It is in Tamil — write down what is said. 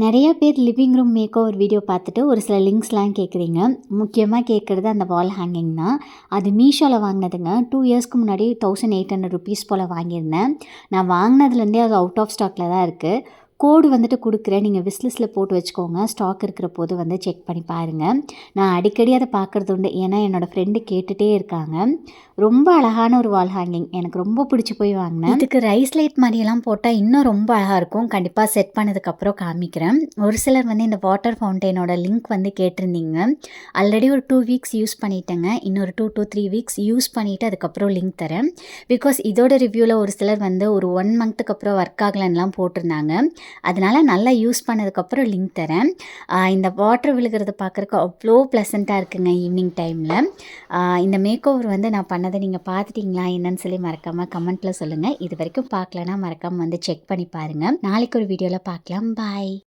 நிறைய பேர் living room make over video பார்த்துட்டு ஒரு சில லிங்க்ஸ்லாம் கேட்குறீங்க. முக்கியமாக கேட்குறது அந்த வால் ஹேங்கிங் தான். அது மீஷோவில் வாங்கினதுங்க. 2 இயர்ஸ்க்கு முன்னாடி ₹1800 போல் வாங்கியிருந்தேன். நான் வாங்கினதுலேருந்தே அது அவுட் ஆஃப் ஸ்டாக்கில் தான் இருக்குது. கோடு வந்துட்டு கொடுக்குறேன், நீங்கள் விஸ்லிஸ்ட்டில் போட்டு வச்சுக்கோங்க. ஸ்டாக் இருக்கிற போது வந்து செக் பண்ணி பாருங்கள். நான் அடிக்கடி அதை பார்க்குறது உண்டு, ஏன்னா என்னோடய ஃப்ரெண்டு கேட்டுகிட்டே இருக்காங்க. ரொம்ப அழகான ஒரு வால் ஹேங்கிங், எனக்கு ரொம்ப பிடிச்சி போய் வாங்கினேன். இதுக்கு ரைஸ் லைட் மாதிரியெல்லாம் போட்டால் இன்னும் ரொம்ப அழகாக இருக்கும். கண்டிப்பாக செட் பண்ணதுக்கப்புறம் காமிக்கிறேன். ஒரு சிலர் வந்து இந்த வாட்டர் ஃபவுண்டெயினோட லிங்க் வந்து கேட்டிருந்தீங்க. ஆல்ரெடி ஒரு 2 வீக்ஸ் யூஸ் பண்ணிட்டேங்க. இன்னொரு 2 to 3 வீக்ஸ் யூஸ் பண்ணிவிட்டு அதுக்கப்புறம் லிங்க் தரேன். பிகாஸ் இதோட ரிவ்யூவில் ஒரு சிலர் வந்து ஒரு 1 மந்த்துக்கு அப்புறம் ஒர்க் ஆகலைன்னெலாம் போட்டிருந்தாங்க. அதனால் நல்லா யூஸ் பண்ணதுக்கப்புறம் லிங்க் தரேன். இந்த வாட்டர் விழுகிறத பார்க்குறக்கு அவ்வளோ ப்ளசண்ட்டாக இருக்குங்க ஈவினிங் டைமில். இந்த மேக் ஓவர் வந்து நான் பண்ணதை நீங்கள் பார்த்துட்டிங்களா என்னன்னு சொல்லி மறக்காமல் கமெண்ட்டில் சொல்லுங்கள். இது வரைக்கும் பார்க்கலன்னா மறக்காமல் வந்து செக் பண்ணி பாருங்கள். நாளைக்கு ஒரு வீடியோவில் பார்க்கலாம். பாய்.